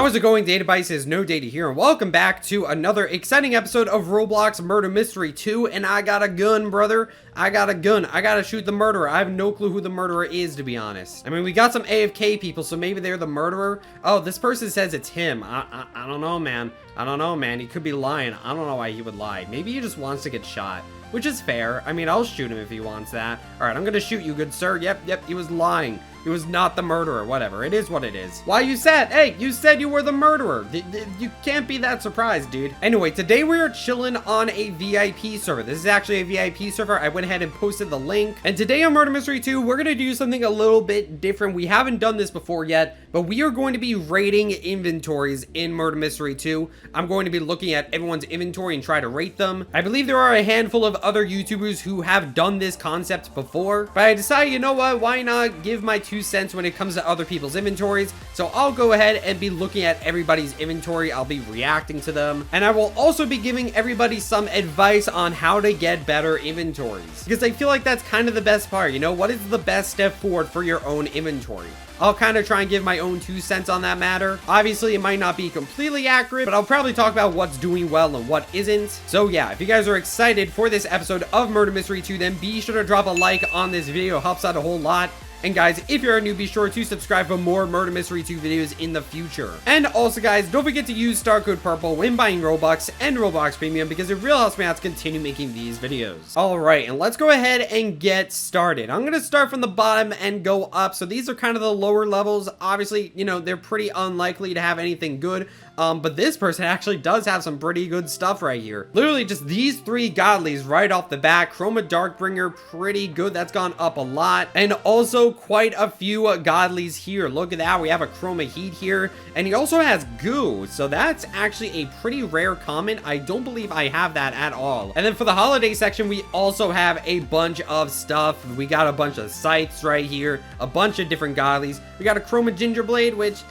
How is it going, Databyte? Says No Data here, and welcome back to another exciting episode of Roblox Murder Mystery 2, and I got a gun, brother. I got a gun. I gotta shoot the murderer. I have no clue who the murderer is, to be honest. I mean, we got some AFK people, so maybe they're the murderer. Oh, this person says it's him. I don't know, man. I don't know, man. He could be lying. I don't know why he would lie. Maybe he just wants to get shot, which is fair. I mean, I'll shoot him if he wants that. All right, I'm gonna shoot you, good sir. Yep, he was lying. He was not the murderer. Whatever. It is what it is. Why you said? Hey, you said you were the murderer. You can't be that surprised, dude. Anyway, today we are chilling on a VIP server. This is actually a VIP server. I went ahead and posted the link. And today on Murder Mystery 2, we're going to do something a little bit different. We haven't done this before yet, but we are going to be rating inventories in Murder Mystery 2. I'm going to be looking at everyone's inventory and try to rate them. I believe there are a handful of other YouTubers who have done this concept before, but I decided, you know what, why not give my 2 cents when it comes to other people's inventories. So I'll go ahead and be looking at everybody's inventory. I'll be reacting to them, and I will also be giving everybody some advice on how to get better inventories, because I feel like that's kind of the best part. You know, what is the best step forward for your own inventory? I'll kind of try and give my own 2 cents on that matter. Obviously, it might not be completely accurate, but I'll probably talk about what's doing well and what isn't. So yeah, if you guys are excited for this episode of Murder Mystery 2, then be sure to drop a like on this video. It helps out a whole lot. And guys, if you're new, be sure to subscribe for more Murder Mystery 2 videos in the future. And also guys, don't forget to use star code purple when buying Robux and Roblox Premium, because it really helps me out to continue making these videos. Alright, and let's go ahead and get started. I'm going to start from the bottom and go up. So these are kind of the lower levels. Obviously, you know, they're pretty unlikely to have anything good. But this person actually does have some pretty good stuff right here. Literally just these 3 godlies right off the bat. Chroma Darkbringer, pretty good. That's gone up a lot. And also quite a few godlies here. Look at that. We have a Chroma Heat here. And he also has Goo. So that's actually a pretty rare common. I don't believe I have that at all. And then for the holiday section, we also have a bunch of stuff. We got a bunch of scythes right here. A bunch of different godlies. We got a Chroma Gingerblade, which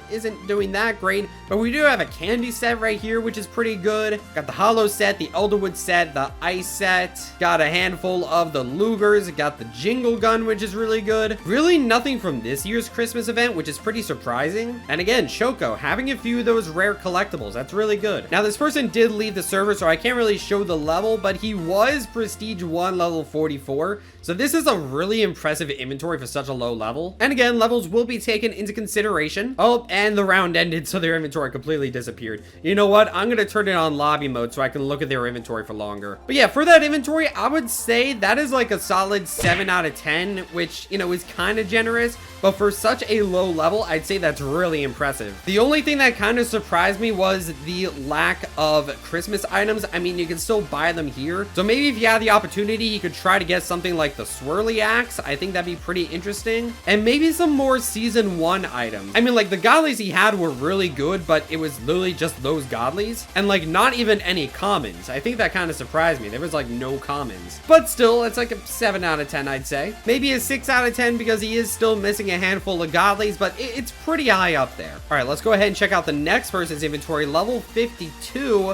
isn't doing that great. But we do have a candy set right here, which is pretty good. Got the hollow set, the Elderwood set, the ice set. Got a handful of the Lugers. Got the Jingle Gun, which is really good. Really nothing from this year's Christmas event, which is pretty surprising. And again, Shoko, having a few of those rare collectibles. That's really good. Now, this person did leave the server, so I can't really show the level, but he was Prestige 1 level 44. So this is a really impressive inventory for such a low level. And again, levels will be taken into consideration. Oh, and the round ended, so their inventory completely disappeared. You know what? I'm going to turn it on lobby mode so I can look at their inventory for longer. But yeah, for that inventory, I would say that is like a solid 7 out of 10, which, you know, is kind of generous. But for such a low level, I'd say that's really impressive. The only thing that kind of surprised me was the lack of Christmas items. I mean, you can still buy them here. So maybe if you had the opportunity, you could try to get something like the Swirly Axe. I think that'd be pretty interesting. And maybe some more Season 1 items. I mean, like, the godlies he had were really good, but it was literally just those godlies. And, like, not even any commons. I think that kind of surprised me. There was, like, no commons. But still, it's like a 7 out of 10, I'd say. Maybe a 6 out of 10 because he is still missing a handful of godlies, but it's pretty high up there. All right, let's go ahead and check out the next person's inventory, level 52.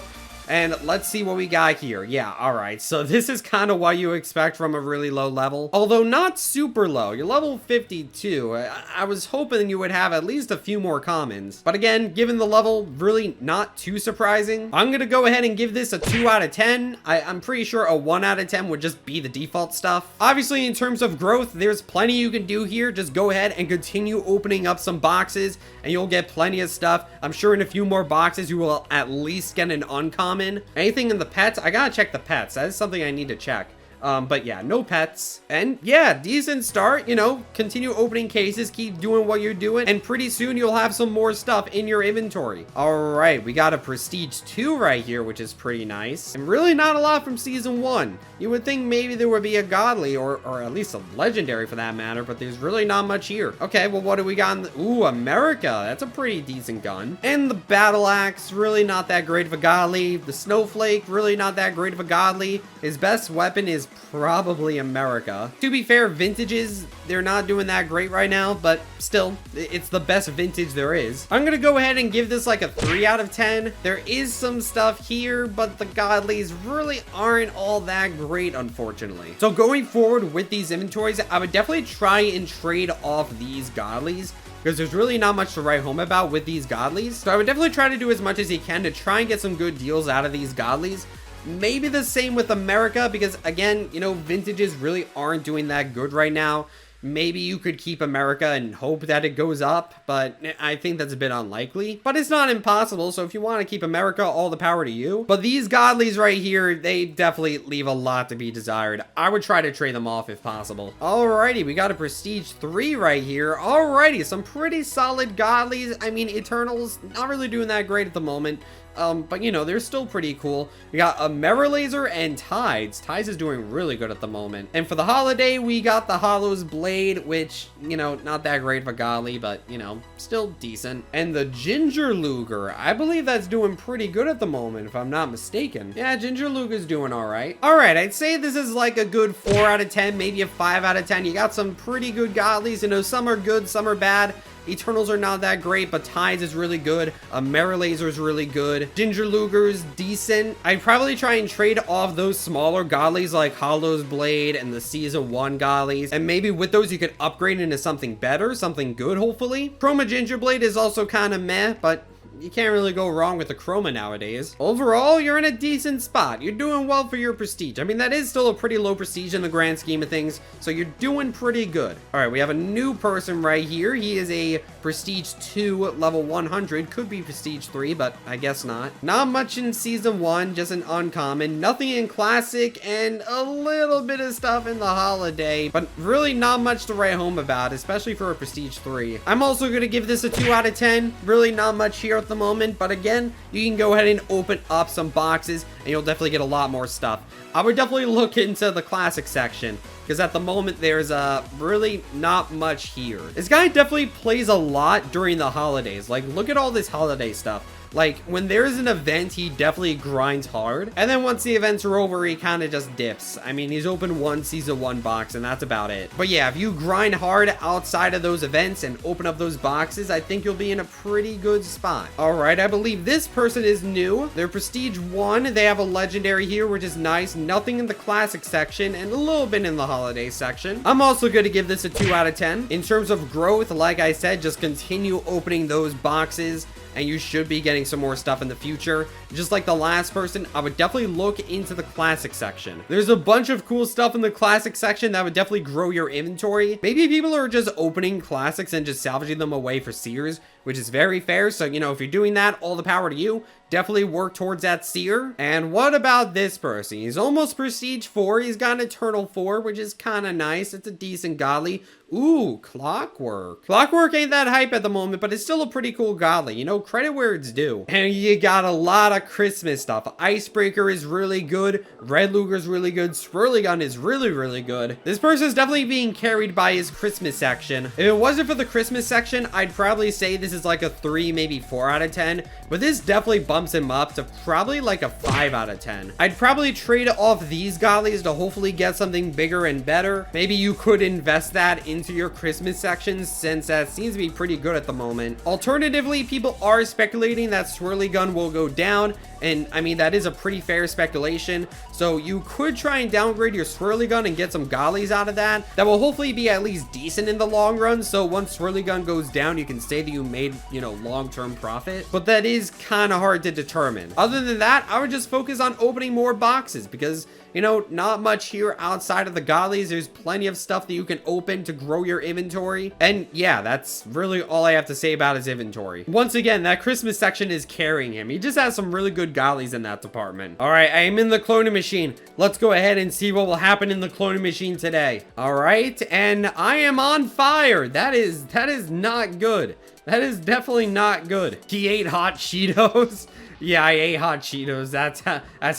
And let's see what we got here. Yeah, all right. So this is kind of what you expect from a really low level, although not super low. You're level 52. I was hoping you would have at least a few more commons. But again, given the level, really not too surprising. I'm going to go ahead and give this a 2 out of 10. I'm pretty sure a 1 out of 10 would just be the default stuff. Obviously, in terms of growth, there's plenty you can do here. Just go ahead and continue opening up some boxes and you'll get plenty of stuff. I'm sure in a few more boxes, you will at least get an uncommon. Anything in the pets? I gotta check the pets. That is something I need to check. But yeah, no pets. And yeah, decent start, you know, continue opening cases, keep doing what you're doing, and pretty soon you'll have some more stuff in your inventory. All right, we got a Prestige 2 right here, which is pretty nice. And really not a lot from Season 1. You would think maybe there would be a godly or at least a legendary for that matter, but there's really not much here. Okay, well, what do we got in the... Ooh, America. That's a pretty decent gun. And the Battle Axe, really not that great of a godly. The Snowflake, really not that great of a godly. His best weapon is probably America. To be fair, vintages, they're not doing that great right now, but still, it's the best vintage there is. I'm gonna go ahead and give this like a 3 out of 10. There is some stuff here, but the godlies really aren't all that great, unfortunately. So going forward with these inventories, I would definitely try and trade off these godlies because there's really not much to write home about with these godlies. So I would definitely try to do as much as you can to try and get some good deals out of these godlies. Maybe the same with America, because again, you know, vintages really aren't doing that good right now. Maybe you could keep America and hope that it goes up, but I think that's a bit unlikely. But it's not impossible, so if you want to keep America, all the power to you. But these godlies right here, they definitely leave a lot to be desired. I would try to trade them off if possible. Alrighty, we got a Prestige 3 right here. Alrighty, some pretty solid godlies. I mean, Eternals, not really doing that great at the moment. But you know, they're still pretty cool. We got a Mirror Laser and Tides. Tides is doing really good at the moment. And for the holiday, we got the Hollow's Blade, which, you know, not that great of a godly, but, you know, still decent. And the Ginger Luger. I believe that's doing pretty good at the moment, if I'm not mistaken. Yeah, Ginger Luger's doing all right. All right, I'd say this is like a good 4 out of 10, maybe a 5 out of 10. You got some pretty good godlies. You know, some are good, some are bad. Eternals are not that great, but Tides is really good. Mirror Laser is really good. Ginger Luger's decent. I'd probably try and trade off those smaller godlies like Hollow's Blade and the Season 1 godlies. And maybe with those you could upgrade into something better, something good, hopefully. Chroma Gingerblade is also kind of meh, but you can't really go wrong with the Chroma nowadays. Overall, you're in a decent spot. You're doing well for your prestige. I mean, that is still a pretty low prestige in the grand scheme of things, so you're doing pretty good. All right, we have a new person right here. He is a Prestige 2, level 100. Could be Prestige 3, but I guess not. Not much in Season 1, just an uncommon. Nothing in Classic, and a little bit of stuff in the Holiday, but really not much to write home about, especially for a Prestige 3. I'm also going to give this a 2 out of 10. Really not much here at the moment, but again, you can go ahead and open up some boxes and you'll definitely get a lot more stuff. I would definitely look into the classic section, because at the moment there's really not much here. This guy definitely plays a lot during the holidays. Like, look at all this holiday stuff. Like, when there's an event, he definitely grinds hard. And then once the events are over, he kind of just dips. I mean, he's opened one Season 1 box, and that's about it. But yeah, if you grind hard outside of those events and open up those boxes, I think you'll be in a pretty good spot. All right, I believe this person is new. They're Prestige 1. They have a Legendary here, which is nice. Nothing in the Classic section, and a little bit in the Holiday section. I'm also going to give this a 2 out of 10. In terms of growth, like I said, just continue opening those boxes, and you should be getting some more stuff in the future. Just like the last person, I would definitely look into the classic section. There's a bunch of cool stuff in the classic section that would definitely grow your inventory. Maybe people are just opening classics and just salvaging them away for seers, which is very fair. So, you know, if you're doing that, all the power to you. Definitely work towards that seer. And what about this person? He's almost Prestige 4. He's got an Eternal 4, which is kind of nice. It's a decent godly. Ooh, Clockwork. Clockwork ain't that hype at the moment, but it's still a pretty cool godly. You know, credit where it's due. And you got a lot of Christmas stuff. Icebreaker is really good. Red Luger's really good. Swirly Gun is really, really good. This person is definitely being carried by his Christmas section. If it wasn't for the Christmas section, I'd probably say this is like a 3, maybe 4 out of 10. But this definitely bumps him up to probably like a 5 out of 10. I'd probably trade off these godlies to hopefully get something bigger and better. Maybe you could invest that into your Christmas sections, since that seems to be pretty good at the moment. Alternatively, people are speculating that Swirly Gun will go down, and I mean, that is a pretty fair speculation. So you could try and downgrade your Swirly Gun and get some godlies out of that. That will hopefully be at least decent in the long run. So once Swirly Gun goes down, you can say that you made, you know, long-term profit. But that is kind of hard to determine. Other than that, I would just focus on opening more boxes, because, you know, not much here outside of the godlies. There's plenty of stuff that you can open to grow your inventory. And yeah, that's really all I have to say about his inventory. Once again, that Christmas section is carrying him. He just has some really good godlies in that department. All right, I am in the cloning machine. Let's go ahead and see what will happen in the cloning machine today. All right, and I am on fire. That is not good. That is definitely not good. He ate hot Cheetos. Yeah, I ate hot Cheetos. That's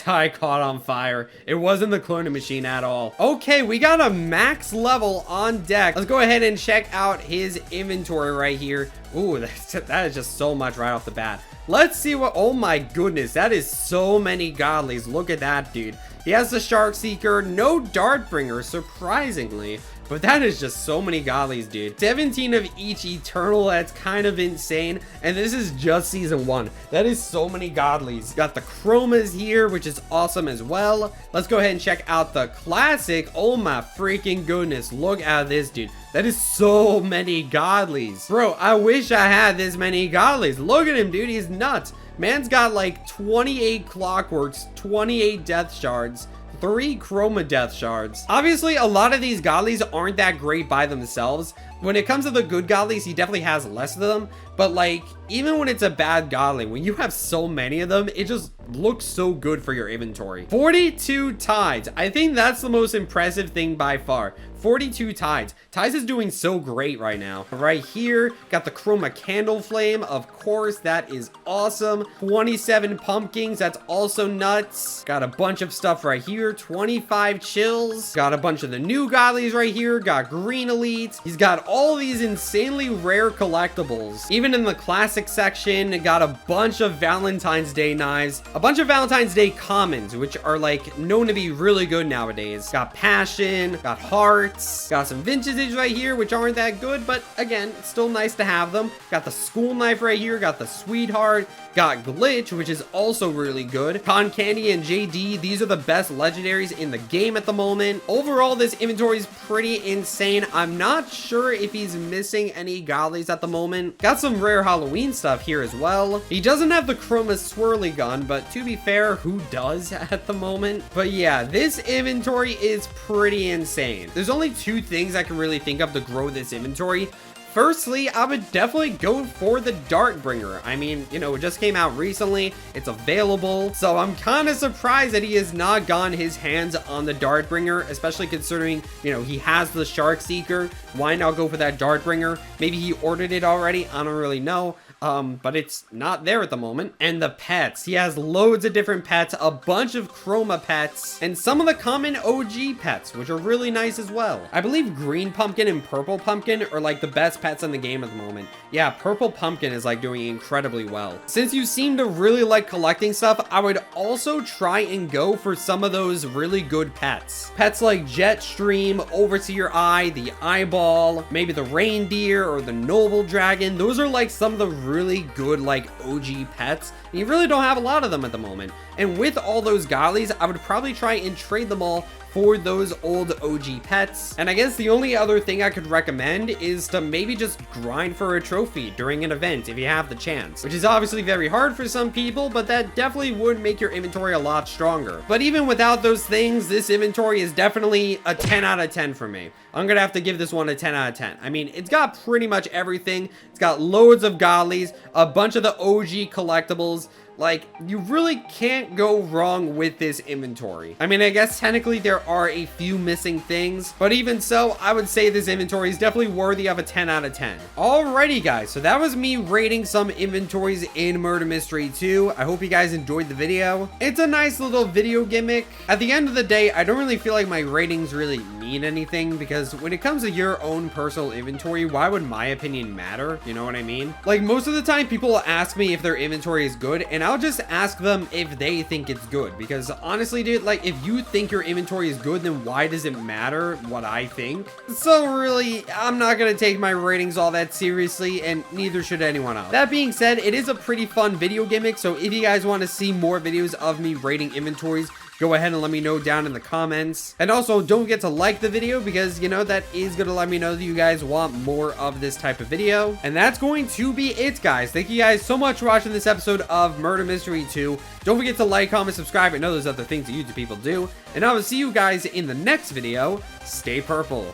how I caught on fire. It wasn't the cloning machine at all. Okay, we got a max level on deck. Let's go ahead and check out his inventory right here. Ooh, that is just so much right off the bat. Let's see what, oh my goodness, that is so many godlies. Look at that, dude. He has the Shark Seeker, no Dartbringer, surprisingly. But that is just so many godlies, dude. 17 of each eternal. That's kind of insane. And this is just season 1. That is so many godlies. Got the chromas here, which is awesome as well. Let's go ahead and check out the classic. Oh my freaking goodness. Look at this, dude. That is so many godlies. Bro, I wish I had this many godlies. Look at him, dude. He's nuts. Man's got like 28 clockworks, 28 death shards, 3 chroma death shards. Obviously, a lot of these godlies aren't that great by themselves. When it comes to the good godlies, he definitely has less of them. But like, even when it's a bad godly, when you have so many of them, it just looks so good for your inventory. 42 tides. I think that's the most impressive thing by far. 42 tides. Tides is doing so great right now. Right here, got the chroma candle flame. Of course, that is awesome. 27 pumpkins. That's also nuts. Got a bunch of stuff right here. 25 chills. Got a bunch of the new godlies right here. Got green elites. He's got all these insanely rare collectibles. Even in the classic section, got a bunch of Valentine's Day knives. A bunch of Valentine's Day commons, which are like known to be really good nowadays. Got passion. Got heart. Got some vintages right here, which aren't that good, but again, it's still nice to have them. Got the school knife right here, got the sweetheart, got glitch, which is also really good. Con Candy and JD, these are the best legendaries in the game at the moment. Overall, this inventory is pretty insane. I'm not sure if he's missing any godlies at the moment. Got some rare Halloween stuff here as well. He doesn't have the chroma swirly gun, but to be fair, who does at the moment? But yeah, this inventory is pretty insane. There's only 2 things I can really think of to grow this inventory. Firstly, I would definitely go for the Dartbringer. I mean, you know, it just came out recently. It's available. So I'm kind of surprised that he has not gotten his hands on the Dartbringer, especially considering, you know, he has the Shark Seeker. Why not go for that Dartbringer? Maybe he ordered it already. I don't really know. But it's not there at the moment. And the pets, he has loads of different pets, a bunch of chroma pets, and some of the common OG pets, which are really nice as well. I believe green pumpkin and purple pumpkin are like the best pets in the game at the moment. Yeah, purple pumpkin is like doing incredibly well. Since you seem to really like collecting stuff, I would also try and go for some of those really good pets. Pets like Jetstream, Overseer Eye, the Eyeball, maybe the Reindeer or the Noble Dragon. Those are like some of the really good like OG pets. And you really don't have a lot of them at the moment. And with all those godlies, I would probably try and trade them all for those old OG pets. And I guess the only other thing I could recommend is to maybe just grind for a trophy during an event if you have the chance, which is obviously very hard for some people, but that definitely would make your inventory a lot stronger. But even without those things, this inventory is definitely a 10 out of 10 for me. I'm gonna have to give this one a 10 out of 10. I mean, it's got pretty much everything. It's got loads of godlies, a bunch of the OG collectibles. Like, you really can't go wrong with this inventory. I mean, I guess technically there are a few missing things, but even so, I would say this inventory is definitely worthy of a 10 out of 10. Alrighty, guys, so that was me rating some inventories in Murder Mystery 2. I hope you guys enjoyed the video. It's a nice little video gimmick. At the end of the day, I don't really feel like my ratings really mean anything, because when it comes to your own personal inventory, why would my opinion matter? You know what I mean? Like, most of the time, people will ask me if their inventory is good, and I'll just ask them if they think it's good, because honestly, dude, like, if you think your inventory is good, then why does it matter what I think? So really, I'm not gonna take my ratings all that seriously, and neither should anyone else. That being said, it is a pretty fun video gimmick, so if you guys want to see more videos of me rating inventories, go ahead and let me know down in the comments. And also, don't forget to like the video, because, you know, that is going to let me know that you guys want more of this type of video. And that's going to be it, guys. Thank you guys so much for watching this episode of Murder Mystery 2. Don't forget to like, comment, subscribe, and know those other things that YouTube people do. And I will see you guys in the next video. Stay purple.